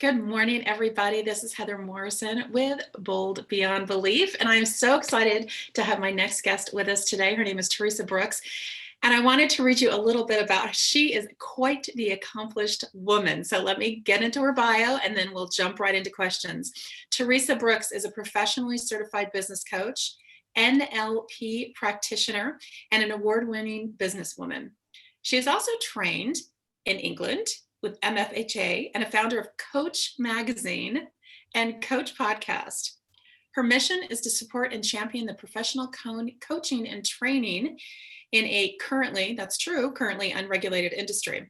Good morning, everybody. This is Heather Morrison with Bold Beyond Belief, and I'm so excited to have my next guest with us today. Her name is Teresa Brooks, and I wanted to read you a little bit about her. She is quite the accomplished woman. So let me get into her bio, and then we'll jump right into questions. Teresa Brooks is a professionally certified business coach, NLP practitioner, and an award-winning businesswoman. She is also trained in England with MFHA and a founder of Coach Magazine and Coach Podcast. Her mission is to support and champion the professional coaching and training in a currently unregulated industry.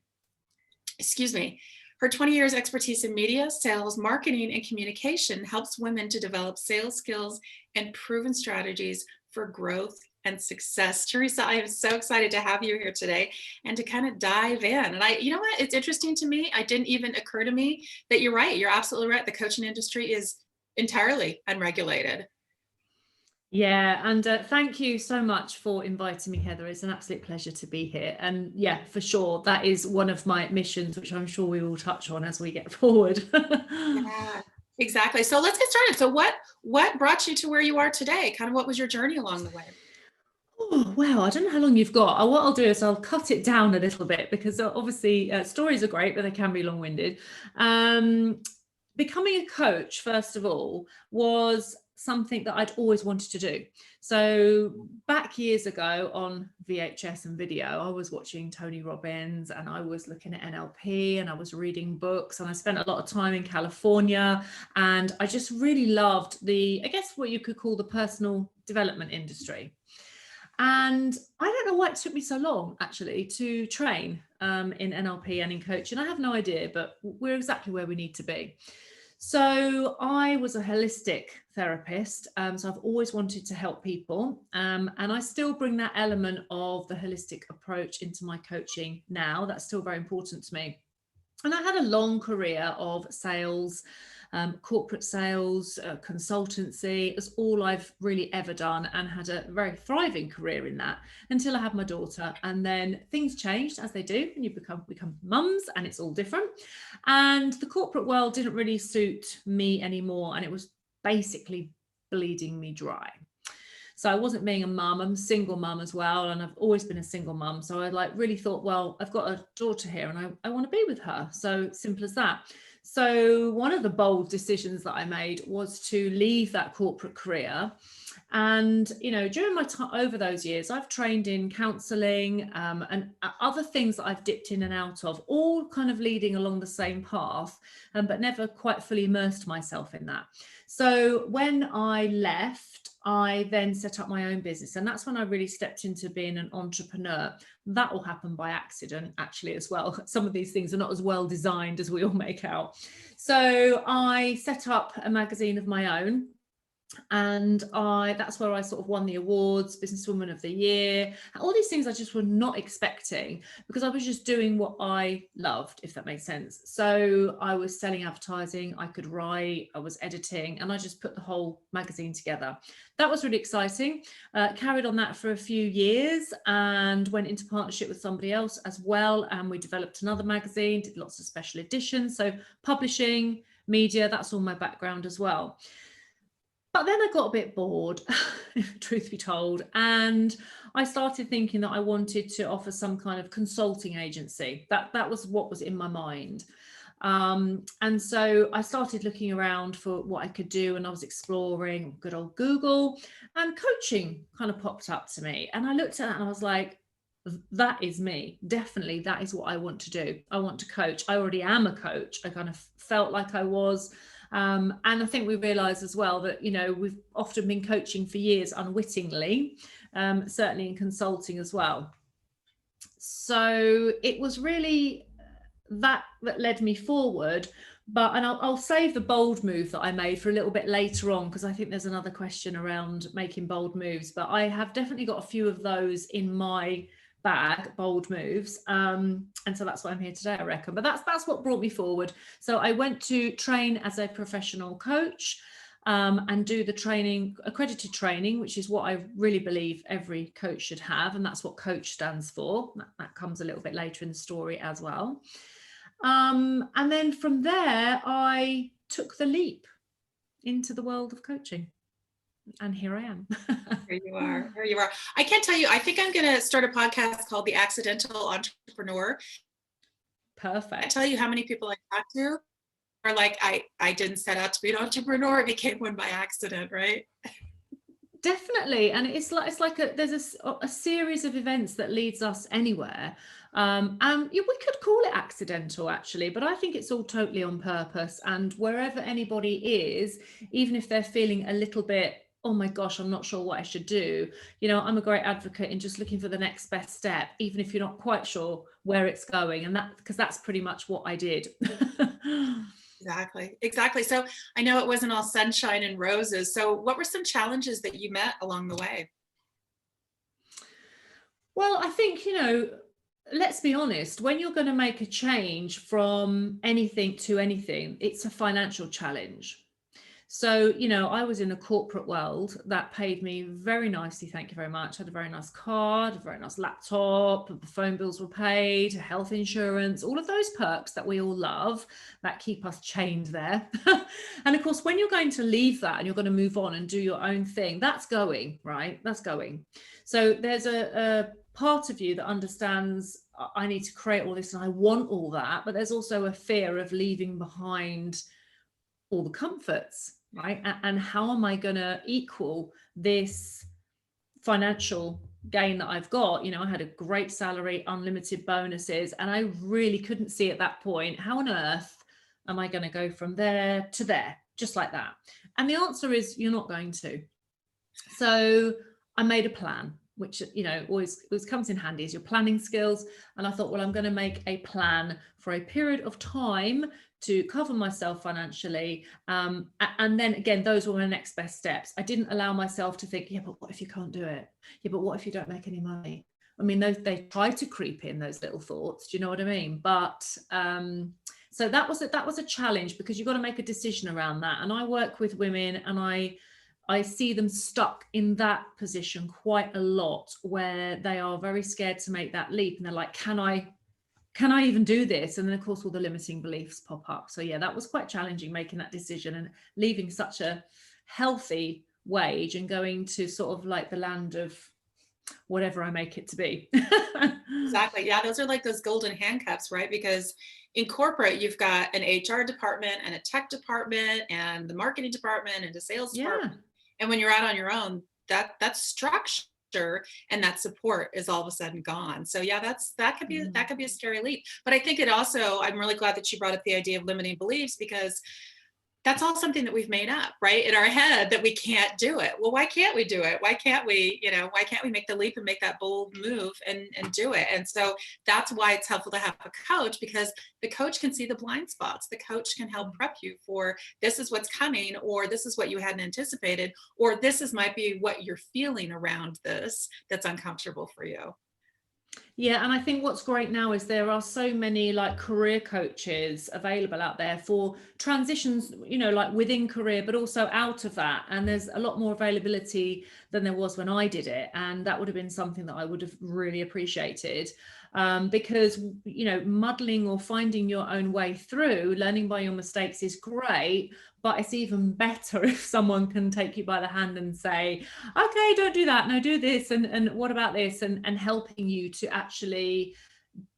Her 20 years expertise in media, sales, marketing, and communication helps women to develop sales skills and proven strategies for growth and success. Teresa, I am so excited to have you here today and to kind of dive in. And you know what? It's interesting to me. It didn't even occur to me that you're right. You're absolutely right. The coaching industry is entirely unregulated. Yeah, and thank you so much for inviting me, Heather. It's an absolute pleasure to be here. And yeah, for sure, that is one of my missions, which I'm sure we will touch on as we get forward. Yeah, exactly. So let's get started. So what brought you to where you are today? Kind of what was your journey along the way? Oh, wow, I don't know how long you've got. What I'll do is I'll cut it down a little bit because obviously stories are great, but they can be long-winded. Becoming a coach, first of all, was something that I'd always wanted to do. So back years ago on VHS and video, I was watching Tony Robbins and I was looking at NLP and I was reading books, and I spent a lot of time in California, and I just really loved I guess what you could call the personal development industry. And I don't know why it took me so long, actually, to train in NLP and in coaching. I have no idea, but we're exactly where we need to be. So I was a holistic therapist. So I've always wanted to help people. And I still bring that element of the holistic approach into my coaching now. That's still very important to me. And I had a long career of sales, corporate sales, consultancy. It's all I've really ever done, and had a very thriving career in that until I had my daughter. And then things changed, as they do when you become mums, and it's all different. And the corporate world didn't really suit me anymore, and it was basically bleeding me dry. So I wasn't being a mum. I'm a single mum as well, and I've always been a single mum. So I really thought, well, I've got a daughter here and I want to be with her. So simple as that. So one of the bold decisions that I made was to leave that corporate career. And, during my time over those years, I've trained in counselling and other things that I've dipped in and out of, all kind of leading along the same path, but never quite fully immersed myself in that. So when I left, I then set up my own business, and that's when I really stepped into being an entrepreneur. That all happened by accident, actually, as well. Some of these things are not as well designed as we all make out. So I set up a magazine of my own, and that's where I sort of won the awards, Businesswoman of the Year, all these things I just were not expecting, because I was just doing what I loved, if that makes sense. So I was selling advertising, I could write, I was editing, and I just put the whole magazine together. That was really exciting. Carried on that for a few years and went into partnership with somebody else as well, and we developed another magazine, did lots of special editions. So publishing, media, that's all my background as well. But then I got a bit bored, truth be told, and I started thinking that I wanted to offer some kind of consulting agency. That was what was in my mind. And so I started looking around for what I could do, and I was exploring good old Google, and coaching kind of popped up to me. And I looked at it and I was like, that is me. Definitely, that is what I want to do. I want to coach. I already am a coach. I kind of felt like I was. And I think we realize as well that, we've often been coaching for years unwittingly, certainly in consulting as well. So it was really that led me forward. And I'll save the bold move that I made for a little bit later on, because I think there's another question around making bold moves. But I have definitely got a few of those in my bag, bold moves, and so that's why I'm here today, I reckon. But that's what brought me forward. So I went to train as a professional coach, and do the training, accredited training, which is what I really believe every coach should have, and that's what coach stands for. That comes a little bit later in the story as well. And then from there, I took the leap into the world of coaching. And here I am. Here you are. Here you are. I can't tell you, I think I'm going to start a podcast called The Accidental Entrepreneur. I Perfect. tell you how many people I talk to are like, I didn't set out to be an entrepreneur. I became one by accident, right? Definitely. And there's a series of events that leads us anywhere. And we could call it accidental actually, but I think it's all totally on purpose. And wherever anybody is, even if they're feeling a little bit, oh my gosh, I'm not sure what I should do. I'm a great advocate in just looking for the next best step, even if you're not quite sure where it's going. And because that's pretty much what I did. Exactly. So I know it wasn't all sunshine and roses. So what were some challenges that you met along the way? Well, I think, let's be honest, when you're going to make a change from anything to anything, it's a financial challenge. So, I was in a corporate world that paid me very nicely. Thank you very much. I had a very nice car, a very nice laptop, the phone bills were paid, health insurance, all of those perks that we all love that keep us chained there. And of course, when you're going to leave that and you're going to move on and do your own thing, that's going, right? That's going. So there's a part of you that understands I need to create all this and I want all that, but there's also a fear of leaving behind all the comforts, right? And how am I going to equal this financial gain that I've got? I had a great salary, unlimited bonuses, and I really couldn't see at that point, how on earth am I going to go from there to there, just like that? And the answer is you're not going to. So I made a plan, which always comes in handy as your planning skills. And I thought, well, I'm going to make a plan for a period of time to cover myself financially. And then again, those were my next best steps. I didn't allow myself to think, yeah, but what if you can't do it? Yeah, but what if you don't make any money? I mean, they try to creep in, those little thoughts. Do you know what I mean? But so that was a challenge, because you've got to make a decision around that. And I work with women, and I see them stuck in that position quite a lot, where they are very scared to make that leap. And they're like, can I even do this? And then of course all the limiting beliefs pop up. So yeah, that was quite challenging, making that decision and leaving such a healthy wage and going to sort of like the land of whatever I make it to be. Exactly. Yeah, those are like those golden handcuffs, right? Because in corporate, you've got an HR department and a tech department and the marketing department and the sales department. And when you're out on your own, that structure and that support is all of a sudden gone. So yeah, that could be a scary leap. But I think it also, I'm really glad that you brought up the idea of limiting beliefs, because that's all something that we've made up, right, in our head, that we can't do it. Well, why can't we do it? Why can't we make the leap and make that bold move and do it? And so that's why it's helpful to have a coach, because the coach can see the blind spots. The coach can help prep you for, this is what's coming, or this is what you hadn't anticipated, or might be what you're feeling around this that's uncomfortable for you. Yeah, and I think what's great now is there are so many like career coaches available out there for transitions, like within career, but also out of that. And there's a lot more availability than there was when I did it. And that would have been something that I would have really appreciated. Because, muddling or finding your own way through, learning by your mistakes is great, but it's even better if someone can take you by the hand and say, okay, don't do that. No, do this. And what about this? And helping you to actually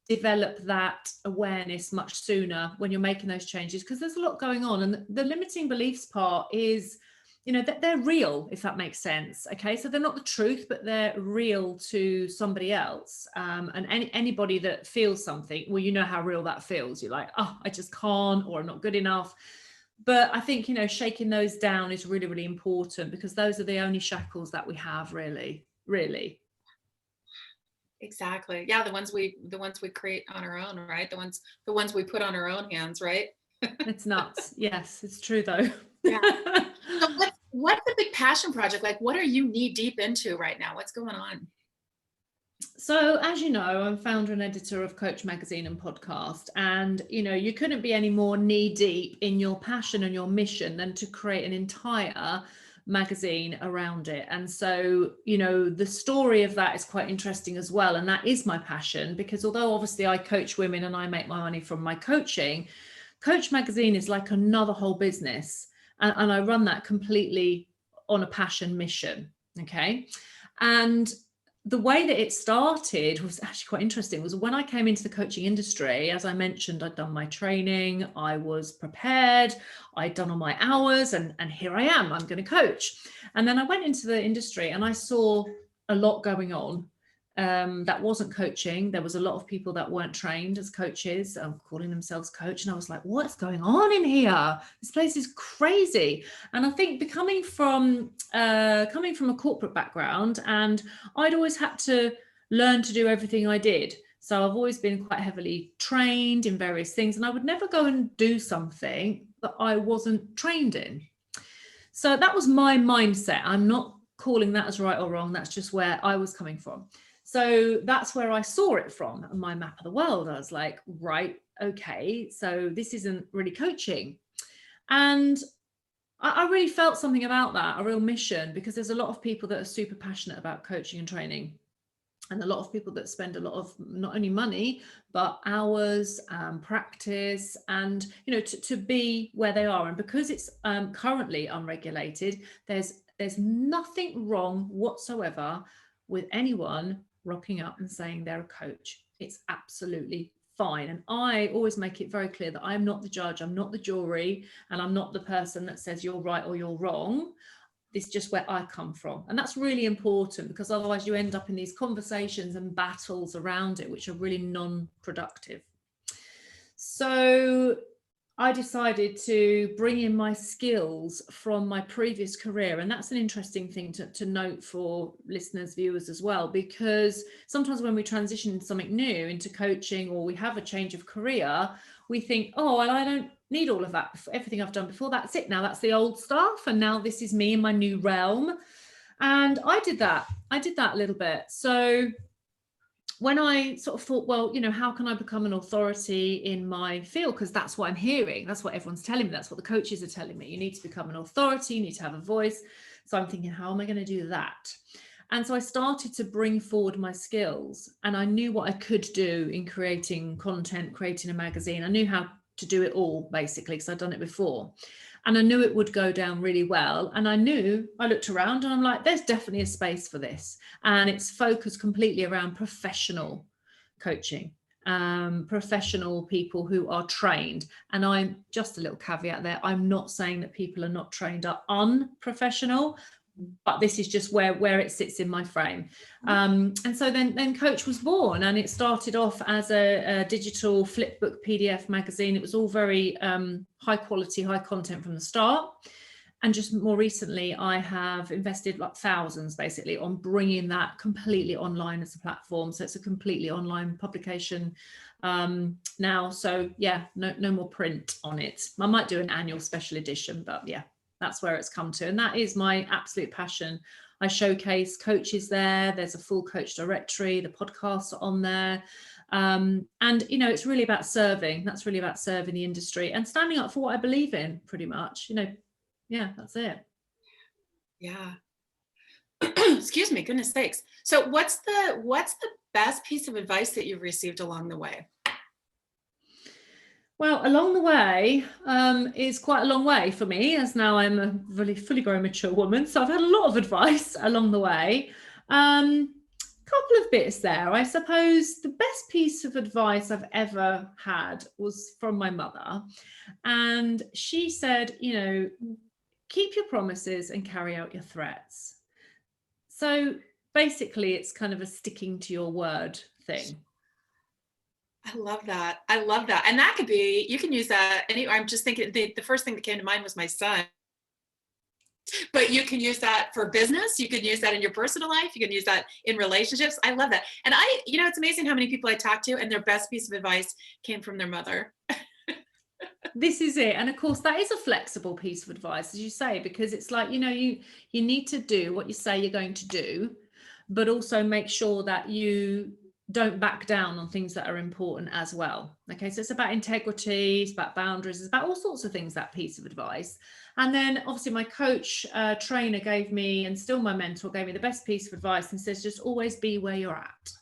develop that awareness much sooner when you're making those changes, because there's a lot going on. And the limiting beliefs part is, that they're real, if that makes sense. Okay, so they're not the truth, but they're real to somebody else. And anybody that feels something, well, you know how real that feels. You're like, oh, I just can't, or I'm not good enough. But I think, shaking those down is really, really important, because those are the only shackles that we have, really. Exactly. Yeah, the ones we create on our own, right? The ones we put on our own hands, right? It's nuts. Yes, it's true though. Yeah. So what's the big passion project? Like, what are you knee deep into right now? What's going on? So, as you know, I'm founder and editor of Coach Magazine and podcast. And, you couldn't be any more knee deep in your passion and your mission than to create an entire magazine around it. And so, you know, the story of that is quite interesting as well. And that is my passion, because although obviously I coach women and I make my money from my coaching, Coach Magazine is like another whole business. And I run that completely on a passion mission. Okay. And the way that it started was actually quite interesting. It was when I came into the coaching industry, as I mentioned, I'd done my training, I was prepared, I'd done all my hours, and here I am, I'm going to coach. And then I went into the industry and I saw a lot going on. That wasn't coaching. There was a lot of people that weren't trained as coaches, calling themselves coach. And I was like, what's going on in here? This place is crazy. And I think coming from a corporate background, and I'd always had to learn to do everything I did. So I've always been quite heavily trained in various things, and I would never go and do something that I wasn't trained in. So that was my mindset. I'm not calling that as right or wrong. That's just where I was coming from. So that's where I saw it from, my map of the world. I was like, right, okay, so this isn't really coaching. And I really felt something about that, a real mission, because there's a lot of people that are super passionate about coaching and training, and a lot of people that spend a lot of not only money, but hours, practice, and, you know, to be where they are. And because it's currently unregulated, there's nothing wrong whatsoever with anyone rocking up and saying they're a coach. It's absolutely fine. And I always make it very clear that I'm not the judge, I'm not the jury, and I'm not the person that says you're right or you're wrong. This is just where I come from. And that's really important, because otherwise you end up in these conversations and battles around it, which are really non-productive. So I decided to bring in my skills from my previous career. And that's an interesting thing to note for listeners, viewers as well, because sometimes when we transition into something new, into coaching, or we have a change of career, we think, oh, well, I don't need all of that. Everything I've done before, that's it now. That's the old stuff. And now this is me in my new realm. And I did that a little bit. So when I sort of thought, well, you know, how can I become an authority in my field? Because that's what I'm hearing. That's what everyone's telling me. That's what the coaches are telling me. You need to become an authority. You need to have a voice. So I'm thinking, how am I going to do that? And so I started to bring forward my skills, and I knew what I could do in creating content, creating a magazine. I knew how to do it all, basically, because I'd done it before. And I knew it would go down really well. And I looked around and I'm like, there's definitely a space for this. And it's focused completely around professional coaching, professional people who are trained. And I'm just a little caveat there. I'm not saying that people are not trained are unprofessional, but this is just where it sits in my frame. And so then Coach was born, and it started off as a digital flipbook PDF magazine. It was all very high quality, high content from the start. And just more recently, I have invested like thousands basically on bringing that completely online as a platform. So it's a completely online publication now. So yeah, no more print on it. I might do an annual special edition, but yeah, that's where it's come to. And that is my absolute passion. I showcase coaches there. There's a full coach directory. The podcasts are on there. And, you know, it's really about serving. That's really about serving the industry and standing up for what I believe in, pretty much. You know, yeah, that's it. Yeah. Excuse me, goodness sakes. So what's the best piece of advice that you've received along the way? Well, along the way is quite a long way for me, as now I'm a really fully grown, mature woman. So I've had a lot of advice along the way. Couple of bits there. I suppose the best piece of advice I've ever had was from my mother. And she said, you know, keep your promises and carry out your threats. So basically, it's kind of a sticking to your word thing. I love that. I love that. And that could be, you can use that. I'm just thinking the first thing that came to mind was my son. But you can use that for business. You can use that in your personal life. You can use that in relationships. I love that. And it's amazing how many people I talk to and their best piece of advice came from their mother. This is it. And of course, that is a flexible piece of advice, as you say, because it's like, you know, you need to do what you say you're going to do, but also make sure that you don't back down on things that are important as well. Okay, so it's about integrity, it's about boundaries, it's about all sorts of things, that piece of advice. And then obviously my coach, trainer gave me, and still my mentor gave me, the best piece of advice, and says just always be where you're at.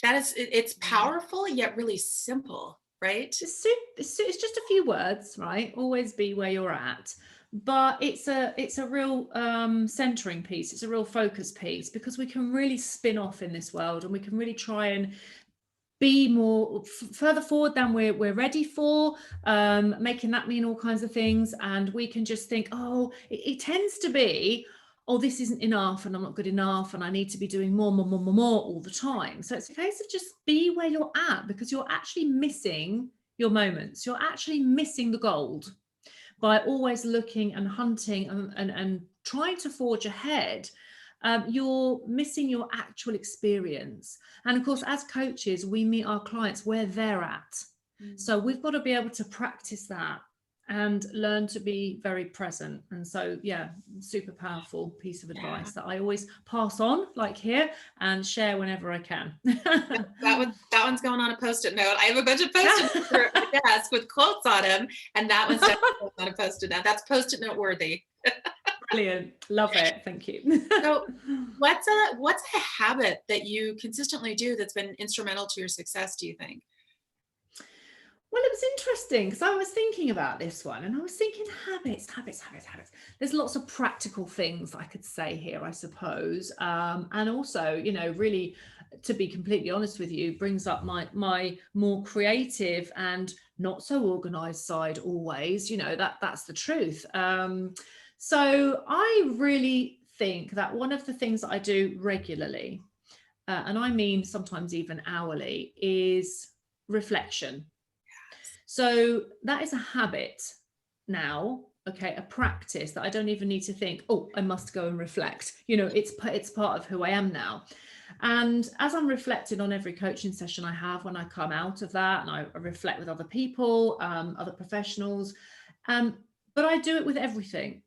That is, it's powerful yet really simple, right? It's just a few words, right? Always be where you're at. But it's a real centering piece. It's a real focus piece, because we can really spin off in this world, and we can really try and be more further forward than we're ready for, making that mean all kinds of things. And we can just think, oh, it tends to be, oh, this isn't enough, and I'm not good enough, and I need to be doing more all the time. So it's a case of just be where you're at, because you're actually missing your moments. You're actually missing the gold by always looking and hunting and trying to forge ahead. You're missing your actual experience. And of course, as coaches, we meet our clients where they're at. So we've got to be able to practice that and learn to be very present. And so, yeah, super powerful piece of advice that I always pass on, like here, and share whenever I can. That one's going on a Post-it note. I have a bunch of Post-it notes at my desk with quotes on them, and that one's definitely on a Post-it note. That's Post-it note worthy. Brilliant. Love it. Thank you. So what's a habit that you consistently do that's been instrumental to your success, do you think? Well, it was interesting, because I was thinking about this one, and I was thinking habits. There's lots of practical things I could say here, I suppose. And also, really, to be completely honest with you, brings up my more creative and not so organized side always. That's the truth. So I really think that one of the things that I do regularly, and I mean sometimes even hourly, is reflection. So that is a habit now, okay, a practice that I don't even need to think, oh, I must go and reflect. It's part of who I am now. And as I'm reflecting on every coaching session I have, when I come out of that, and I reflect with other people, other professionals, but I do it with everything.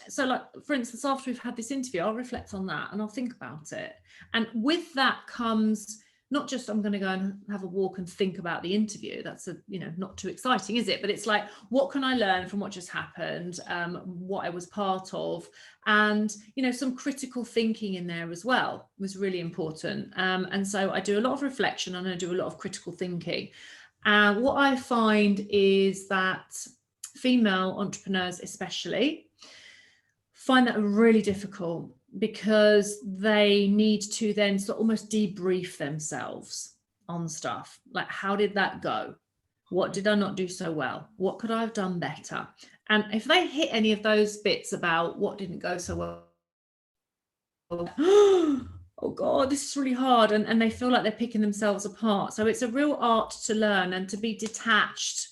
So, like, for instance, after we've had this interview, I'll reflect on that and I'll think about it. And with that comes not just, I'm going to go and have a walk and think about the interview. That's not too exciting, is it? But it's like, what can I learn from what just happened, what I was part of, and some critical thinking in there as well was really important. And so I do a lot of reflection, and I do a lot of critical thinking. And what I find is that female entrepreneurs especially find that really difficult, because they need to then sort of almost debrief themselves on stuff like, how did that go? What did I not do so well? What could I have done better? And if they hit any of those bits about what didn't go so well, oh God, this is really hard. And they feel like they're picking themselves apart. So it's a real art to learn, and to be detached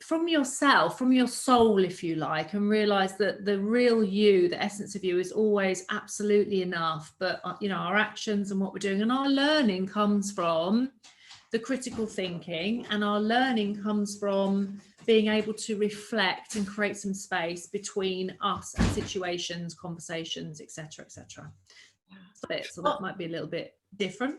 from yourself, from your soul, if you like, and realize that the real you, the essence of you, is always absolutely enough. But our actions and what we're doing and our learning comes from the critical thinking, and our learning comes from being able to reflect and create some space between us and situations, conversations, etc. So that might be a little bit different.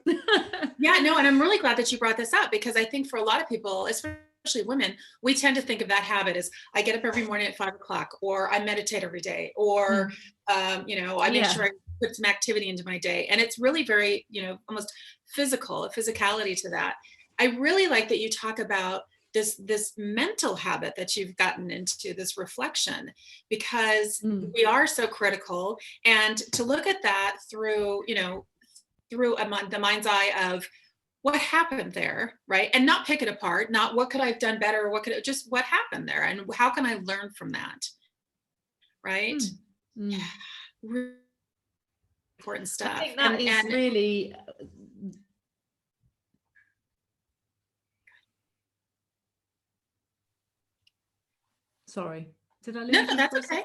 Yeah, no, and I'm really glad that you brought this up, because I think for a lot of people, especially women, we tend to think of that habit as, I get up every morning at 5:00, or I meditate every day, or I make sure I put some activity into my day. And it's really very, almost a physicality to that. I really like that you talk about this mental habit that you've gotten into, this reflection, because we are so critical, and to look at that through the mind's eye of what happened there, right? And not pick it apart, not what could I have done better, just what happened there, and how can I learn from that, right? Yeah, really important stuff. I think that is really... Sorry, did I lose you? No, that's okay.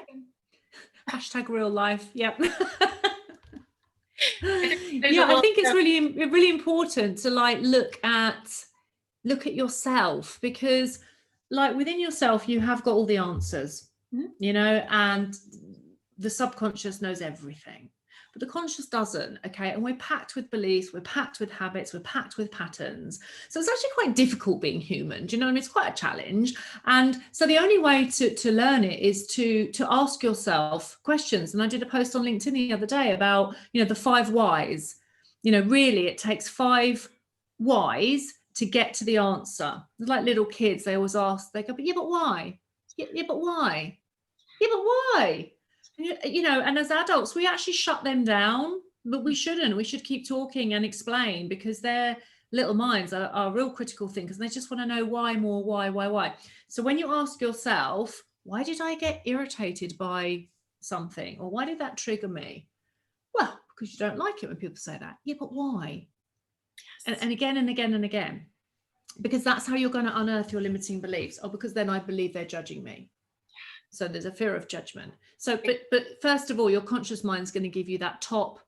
Hashtag real life. Yep. Yeah, I think it's really important to look at yourself, because within yourself you have got all the answers, and the subconscious knows everything. but the conscious doesn't. Okay. And we're packed with beliefs, we're packed with habits, we're packed with patterns. So it's actually quite difficult being human. Do you know what I mean? It's quite a challenge. And so the only way to learn it is to ask yourself questions. And I did a post on LinkedIn the other day about, the 5 whys. Really it takes 5 whys to get to the answer. Like little kids, they always ask, they go, but why? Yeah, but why? Yeah, but why? And as adults, we actually shut them down, but we shouldn't. We should keep talking and explain, because their little minds are real critical thinkers. And they just want to know why more, why. So when you ask yourself, why did I get irritated by something? Or why did that trigger me? Well, because you don't like it when people say that. Yeah, but why? Yes. And again and again and again, because that's how you're going to unearth your limiting beliefs. Oh, because then I believe they're judging me. So there's a fear of judgment. So, but first of all, your conscious mind's going to give you that top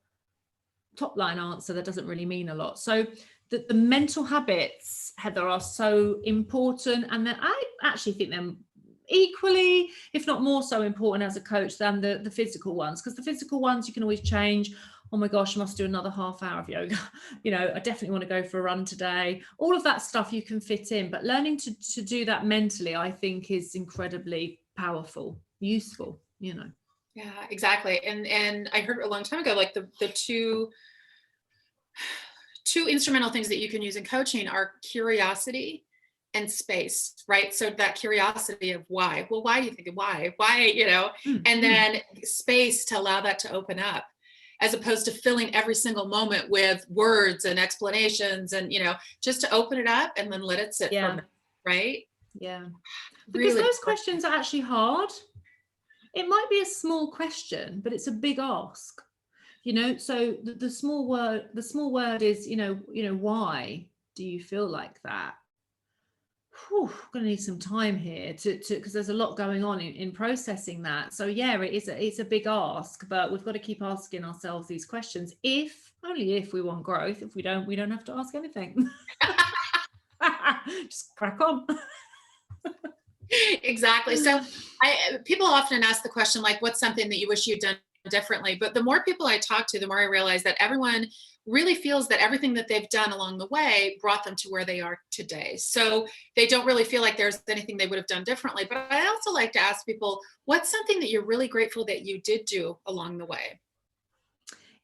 line answer that doesn't really mean a lot. So the mental habits, Heather, are so important, and that I actually think them equally, if not more so important as a coach than the physical ones, because the physical ones you can always change. Oh my gosh, I must do another half hour of yoga. I definitely want to go for a run today. All of that stuff you can fit in, but learning to do that mentally, I think, is incredibly powerful, useful, Yeah, exactly. And I heard a long time ago, like the two instrumental things that you can use in coaching are curiosity and space, right? So that curiosity of why. Well, why do you think of why, and then space to allow that to open up, as opposed to filling every single moment with words and explanations, and just to open it up and then let it sit for a minute, right? Yeah. Because Really those questions are actually hard. It might be a small question, but it's a big ask. So the small word is, why do you feel like that? I'm going to need some time here because there's a lot going on in processing that. So yeah, it's a big ask, but we've got to keep asking ourselves these questions. Only if we want growth. If we don't have to ask anything. Just crack on. Exactly. So people often ask the question, like, what's something that you wish you'd done differently? But the more people I talk to, the more I realize that everyone really feels that everything that they've done along the way brought them to where they are today. So they don't really feel like there's anything they would have done differently. But I also like to ask people, what's something that you're really grateful that you did do along the way?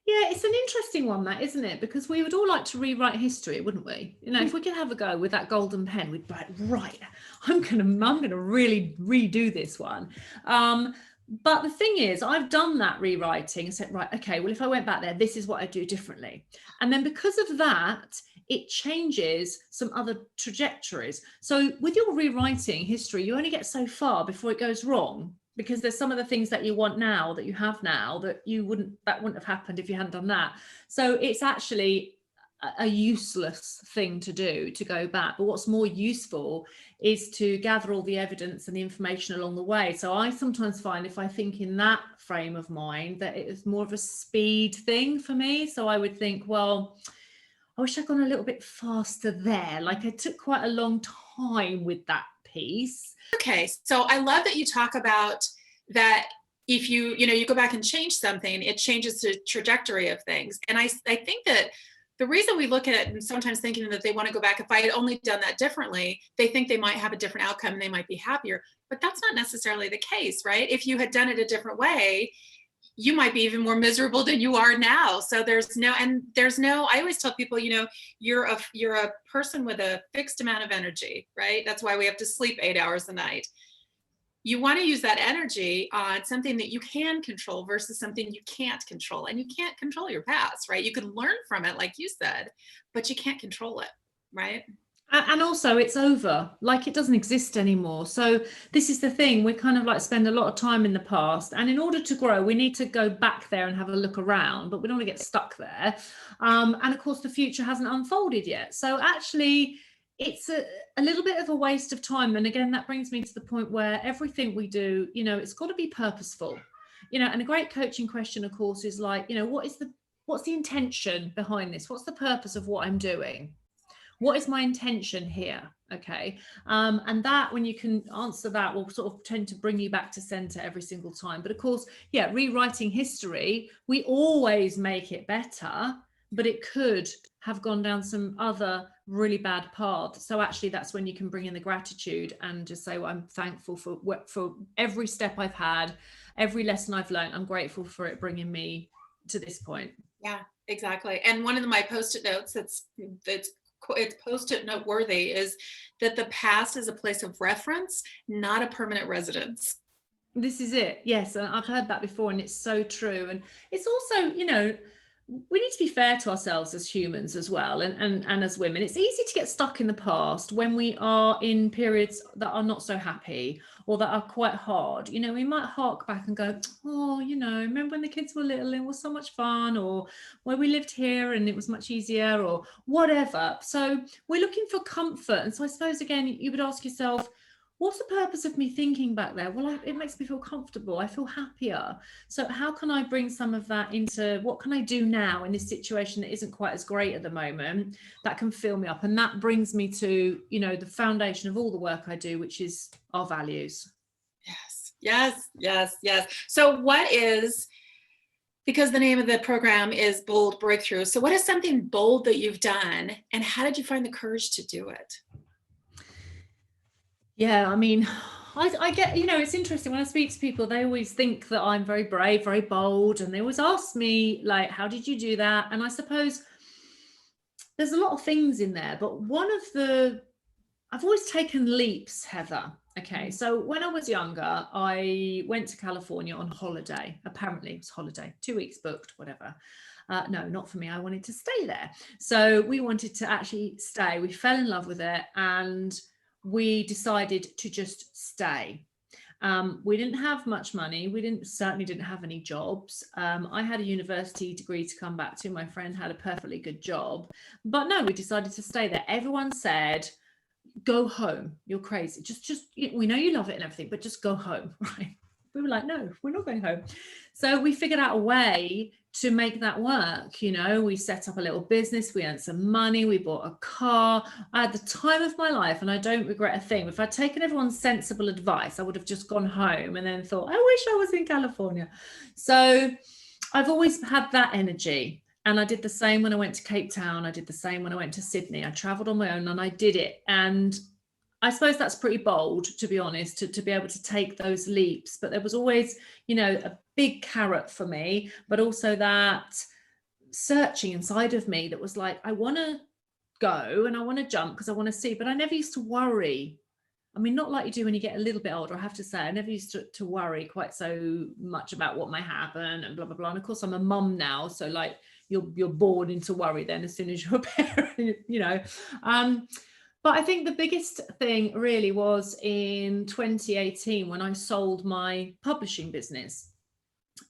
Yeah, it's an interesting one, that, isn't it? Because we would all like to rewrite history, wouldn't we? If we could have a go with that golden pen, we'd be like, right, I'm gonna really redo this one. But the thing is, I've done that rewriting and said, right, okay, well, if I went back there, this is what I'd do differently. And then because of that, it changes some other trajectories. So with your rewriting history, you only get so far before it goes wrong, because there's some of the things that you want now, that you have now, that wouldn't have happened if you hadn't done that. So it's actually a useless thing to do, to go back. But what's more useful is to gather all the evidence and the information along the way. So I sometimes find, if I think in that frame of mind, that it is more of a speed thing for me. So I would think, well, I wish I'd gone a little bit faster there. Like, I took quite a long time with that piece. Okay, so I love that you talk about that. If you go back and change something, it changes the trajectory of things. And I think that the reason we look at it and sometimes thinking that they want to go back, if I had only done that differently, they think they might have a different outcome and they might be happier. But that's not necessarily the case, right? If you had done it a different way, you might be even more miserable than you are now. So I always tell people, you're a person with a fixed amount of energy, right? That's why we have to sleep 8 hours a night. You want to use that energy on something that you can control versus something you can't control. And you can't control your past, right? You can learn from it, like you said, but you can't control it, right? And also, it's over, like, it doesn't exist anymore. So this is the thing, we kind of like spend a lot of time in the past, and in order to grow, we need to go back there and have a look around, but we don't want to get stuck there. And of course, the future hasn't unfolded yet. So actually, it's a little bit of a waste of time. And again, that brings me to the point where everything we do, it's got to be purposeful. And a great coaching question, of course, is like, what's the intention behind this? What's the purpose of what I'm doing? What is my intention here? Okay. And that, when you can answer that, will sort of tend to bring you back to center every single time. But of course, yeah, rewriting history, we always make it better, but it could have gone down some other really bad paths. So actually, that's when you can bring in the gratitude and just say, well, I'm thankful for every step I've had, every lesson I've learned. I'm grateful for it bringing me to this point. Yeah, exactly. And one of my post-it notes it's post-it note worthy is that the past is a place of reference, not a permanent residence. This is it. Yes, and I've heard that before, and it's so true. And it's also, we need to be fair to ourselves as humans as well, and as women. It's easy to get stuck in the past when we are in periods that are not so happy or that are quite hard. We might hark back and go, oh, remember when the kids were little and it was so much fun, or where we lived here and it was much easier, or whatever. So we're looking for comfort. And so I suppose, again, you would ask yourself, what's the purpose of me thinking back there? Well, it makes me feel comfortable. I feel happier. So how can I bring some of that into what can I do now in this situation that isn't quite as great at the moment that can fill me up? And that brings me to, the foundation of all the work I do, which is our values. Yes. So because the name of the program is Bold Breakthrough. So what is something bold that you've done, and how did you find the courage to do it? Yeah, I mean, I get, it's interesting when I speak to people, they always think that I'm very brave, very bold. And they always ask me, like, how did you do that? And I suppose there's a lot of things in there, but I've always taken leaps, Heather. Okay. So when I was younger, I went to California on holiday. Apparently it was holiday, 2 weeks booked, whatever. No, not for me. I wanted to stay there. So we wanted to actually stay. We fell in love with it, and we decided to just stay. We didn't have much money. We certainly didn't have any jobs. I had a university degree to come back to. My friend had a perfectly good job, but no, we decided to stay there. Everyone said, go home. You're crazy. Just, we know you love it and everything, but just go home, right? We were like, no, we're not going home. So we figured out a way to make that work. We set up a little business, we earned some money, we bought a car. I had the time of my life, and I don't regret a thing. If I'd taken everyone's sensible advice, I would have just gone home and then thought, I wish I was in California. So I've always had that energy. And I did the same when I went to Cape Town. I did the same when I went to Sydney. I traveled on my own and I did it. And I suppose that's pretty bold, to be honest, to be able to take those leaps. But there was always, a big carrot for me, but also that searching inside of me that was like, I want to go and I want to jump because I want to see. But I never used to worry. I mean, not like you do when you get a little bit older, I have to say. I never used to worry quite so much about what might happen and blah, blah, blah. And of course, I'm a mum now. So like you're born into worry then as soon as you're a parent, But I think the biggest thing really was in 2018 when I sold my publishing business.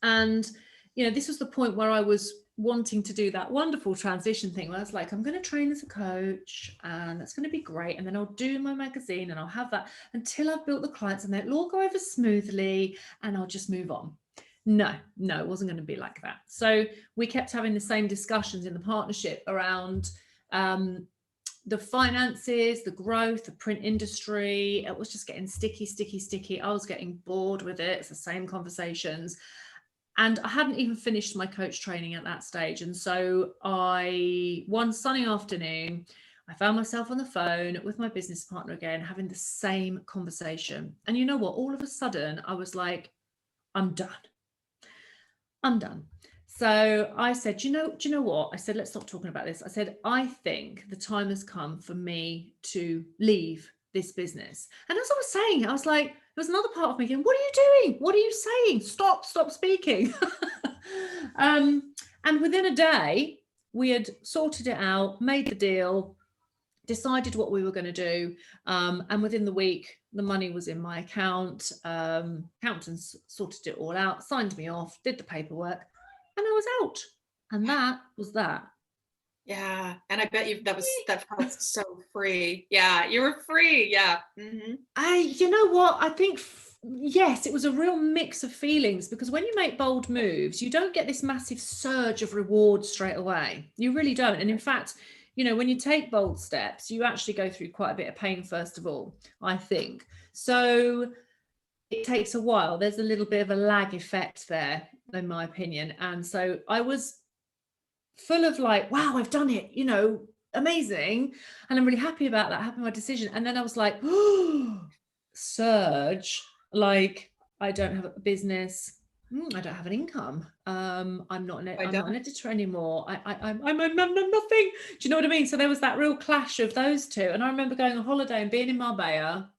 And, this was the point where I was wanting to do that wonderful transition thing where I was like, I'm going to train as a coach and that's going to be great. And then I'll do my magazine and I'll have that until I've built the clients and they'll all go over smoothly and I'll just move on. No, it wasn't going to be like that. So we kept having the same discussions in the partnership around the finances, the growth, the print industry. It was just getting sticky. I was getting bored with it. It's the same conversations. And I hadn't even finished my coach training at that stage. And so one sunny afternoon, I found myself on the phone with my business partner again, having the same conversation. And you know what? All of a sudden, I was like, I'm done. So I said, do you know what? I said, let's stop talking about this. I said, I think the time has come for me to leave this business. And as I was saying, I was like, there was another part of me going, what are you doing? What are you saying? Stop speaking. And within a day, we had sorted it out, made the deal, decided what we were going to do. And within the week, the money was in my account. Accountants sorted it all out, signed me off, did the paperwork, and I was out. And that was that. Yeah. And I bet that felt so free. Yeah. You were free. Yeah. Mm-hmm. You know what? I think, yes, it was a real mix of feelings because when you make bold moves, you don't get this massive surge of reward straight away. You really don't. And in fact, when you take bold steps, you actually go through quite a bit of pain, first of all, I think. So it takes a while. There's a little bit of a lag effect there, in my opinion. And so I was full of like, wow, I've done it, amazing. And I'm really happy about that, happy with my decision. And then I was like, oh, surge, like, I don't have a business. I don't have an income. I'm not an editor anymore. I'm nothing. Do you know what I mean? So there was that real clash of those two. And I remember going on holiday and being in Marbella,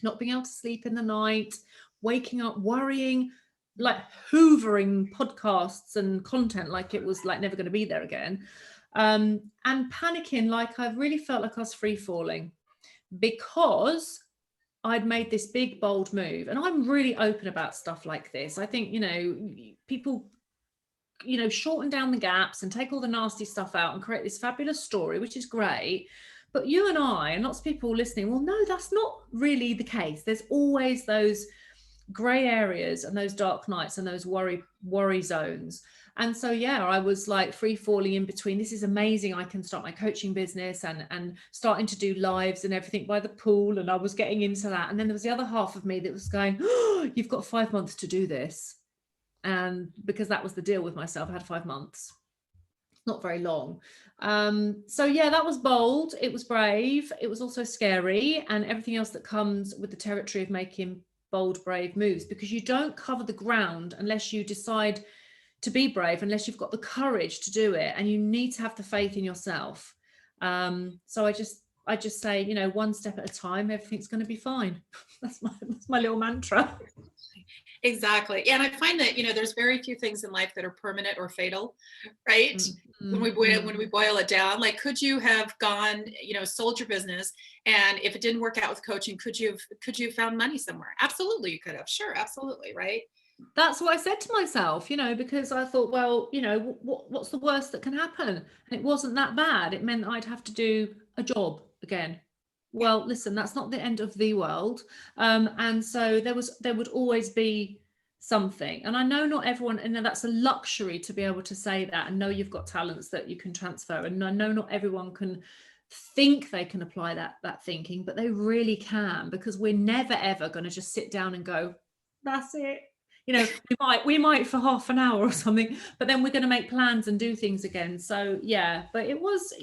not being able to sleep in the night, waking up worrying, like hoovering podcasts and content like it was like never going to be there again, and panicking, like I really felt like I was free falling because I'd made this big bold move. And I'm really open about stuff like this. I think people shorten down the gaps and take all the nasty stuff out and create this fabulous story, which is great. But you and I, and lots of people listening, well, no, that's not really the case. There's always those grey areas and those dark nights and those worry zones. And so, yeah, I was like free falling in between. This is amazing. I can start my coaching business and starting to do lives and everything by the pool. And I was getting into that. And then there was the other half of me that was going, oh, you've got 5 months to do this. And because that was the deal with myself, I had 5 months. Not very long. So yeah, that was bold. It was brave. It was also scary, and everything else that comes with the territory of making bold, brave moves, because you don't cover the ground unless you decide to be brave, unless you've got the courage to do it, and you need to have the faith in yourself. So I just say, one step at a time, everything's going to be fine. That's my little mantra. Exactly. Yeah, and I find that, there's very few things in life that are permanent or fatal, right? Mm-hmm. When we boil it down, like, could you have gone, sold your business, and if it didn't work out with coaching, could you have found money somewhere? Absolutely, you could have. Sure, absolutely, right? That's what I said to myself, because I thought, well, what's the worst that can happen? And it wasn't that bad. It meant I'd have to do a job again. Well, listen, that's not the end of the world. And so there would always be something. And I know not everyone, and that's a luxury to be able to say that and know you've got talents that you can transfer. And I know not everyone can think they can apply that thinking, but they really can, because we're never, ever going to just sit down and go, that's it. We might for half an hour or something, but then we're going to make plans and do things again. So yeah, but it was,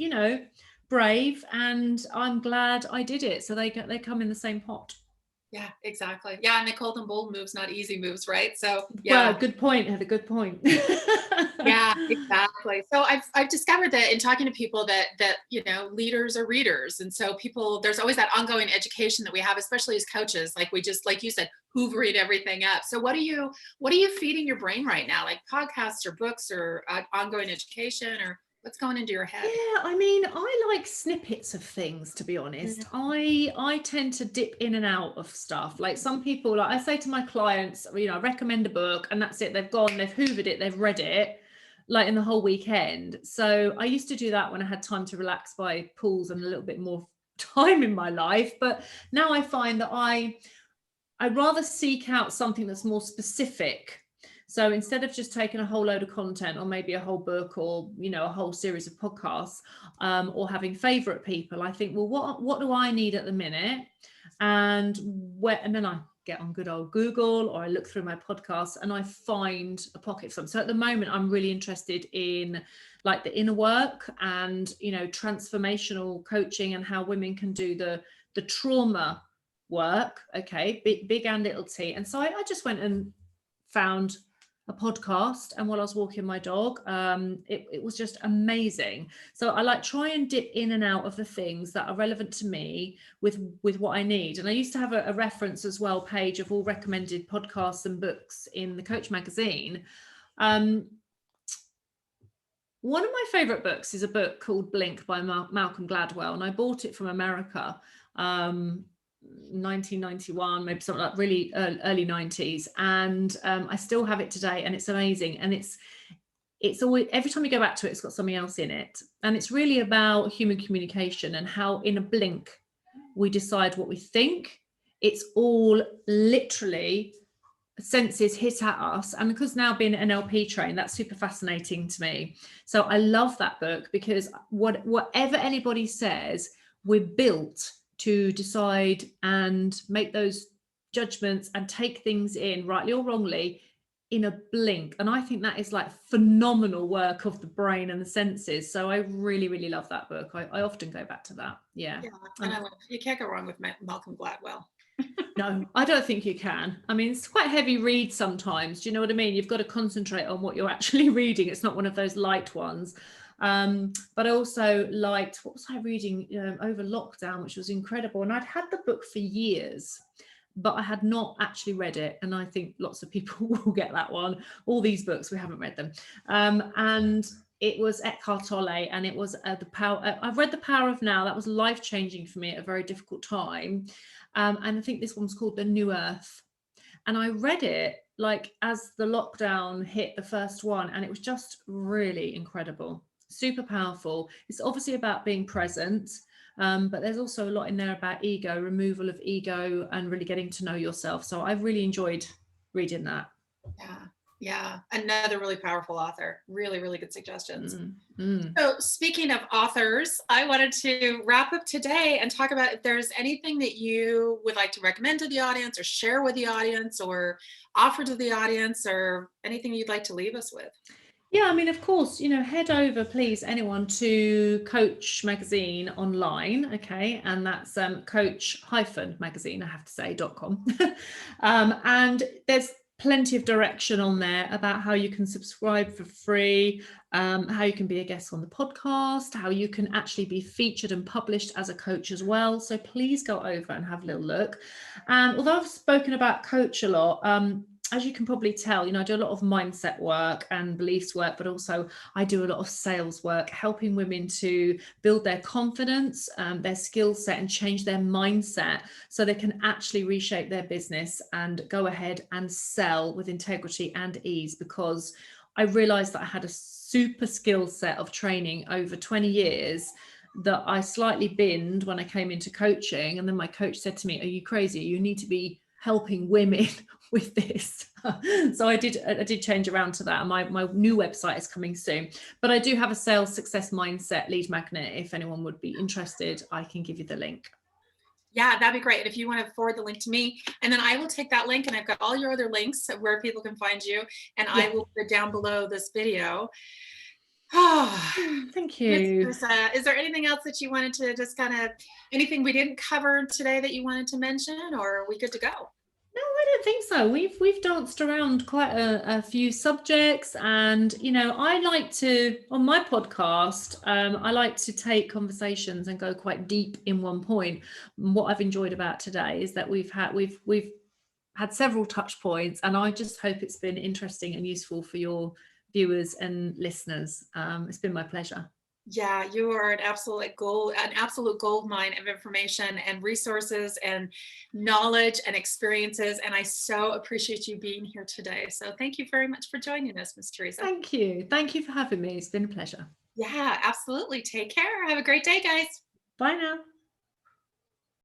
brave, and I'm glad I did it. So they come in the same pot. Yeah, exactly. Yeah, and they call them bold moves, not easy moves, right? So yeah. Well, good point, Heather. Good point. Yeah, exactly. So I've discovered that in talking to people that leaders are readers, and so there's always that ongoing education that we have, especially as coaches. Like we just, like you said, hoovering everything up. So what are you feeding your brain right now? Like podcasts or books or ongoing education, or what's going into your head? Yeah, I mean, I like snippets of things, to be honest. I tend to dip in and out of stuff. Like some people, like I say to my clients, I recommend a book and that's it. They've gone, they've hoovered it, they've read it, like in the whole weekend. So I used to do that when I had time to relax by pools and a little bit more time in my life. But now I find that I'd rather seek out something that's more specific. So instead of just taking a whole load of content, or maybe a whole book, or a whole series of podcasts, or having favorite people, I think, well, what do I need at the minute, and then I get on good old Google, or I look through my podcasts and I find a pocket of something. So at the moment, I'm really interested in like the inner work and transformational coaching, and how women can do the trauma work. Okay, big and little T. And so I just went and found a podcast, and while I was walking my dog, it was just amazing. So I like try and dip in and out of the things that are relevant to me with what I need. And I used to have a reference as well page of all recommended podcasts and books in the Coach magazine. One of my favorite books is a book called Blink by Malcolm Gladwell, and I bought it from America, 1991, maybe something like really early 90s, and I still have it today, and it's amazing. And it's always, every time you go back to it, it's got something else in it, and it's really about human communication and how in a blink we decide what we think. It's all literally senses hit at us, and because now being NLP trained, that's super fascinating to me. So I love that book, because whatever anybody says, we're built to decide and make those judgments and take things in, rightly or wrongly, in a blink. And I think that is like phenomenal work of the brain and the senses. So I really, really love that book. I often go back to that. Yeah. Yeah, and I love, you can't go wrong with Malcolm Gladwell. No, I don't think you can. I mean, it's quite a heavy read sometimes. Do you know what I mean? You've got to concentrate on what you're actually reading. It's not one of those light ones. But I also liked, what was I reading over lockdown, which was incredible. And I'd had the book for years, but I had not actually read it. And I think lots of people will get that one. All these books, we haven't read them. And it was Eckhart Tolle, and it was the power. I've read The Power of Now. That was life-changing for me at a very difficult time. And I think this one's called The New Earth. And I read it like as the lockdown hit, the first one, and it was just really incredible, super powerful. It's obviously about being present, but there's also a lot in there about ego, removal of ego, and really getting to know yourself. So I really enjoyed reading that. Yeah. Yeah. Another really powerful author. Really, really good suggestions. Mm. So speaking of authors, I wanted to wrap up today and talk about if there's anything that you would like to recommend to the audience, or share with the audience, or offer to the audience, or anything you'd like to leave us with. Yeah, I mean, of course, head over, please, anyone, to Coach Magazine online, okay? And that's coach-magazine, I have to say, .com. And there's plenty of direction on there about how you can subscribe for free, how you can be a guest on the podcast, how you can actually be featured and published as a coach as well. So please go over and have a little look. And although I've spoken about coach a lot, as you can probably tell, I do a lot of mindset work and beliefs work, but also I do a lot of sales work, helping women to build their confidence, their skill set, and change their mindset so they can actually reshape their business and go ahead and sell with integrity and ease. Because I realized that I had a super skill set of training over 20 years that I slightly binned when I came into coaching. And then my coach said to me, "Are you crazy? You need to be helping women with this." So I did change around to that. And my new website is coming soon. But I do have a sales success mindset lead magnet. If anyone would be interested, I can give you the link. Yeah, that'd be great. And if you want to forward the link to me, and then I will take that link, and I've got all your other links where people can find you, and I will put it down below this video. Oh, thank you. Is there anything else that you wanted to just anything we didn't cover today that you wanted to mention, or are we good to go? No, I don't think so. We've danced around quite a few subjects, and I like to, on my podcast, I like to take conversations and go quite deep in one point. What I've enjoyed about today is that we've had several touch points, and I just hope it's been interesting and useful for your viewers and listeners. It's been my pleasure. Yeah, you are an absolute gold mine of information and resources and knowledge and experiences. And I so appreciate you being here today. So thank you very much for joining us, Ms. Teresa. Thank you. Thank you for having me. It's been a pleasure. Yeah, absolutely. Take care. Have a great day, guys. Bye now.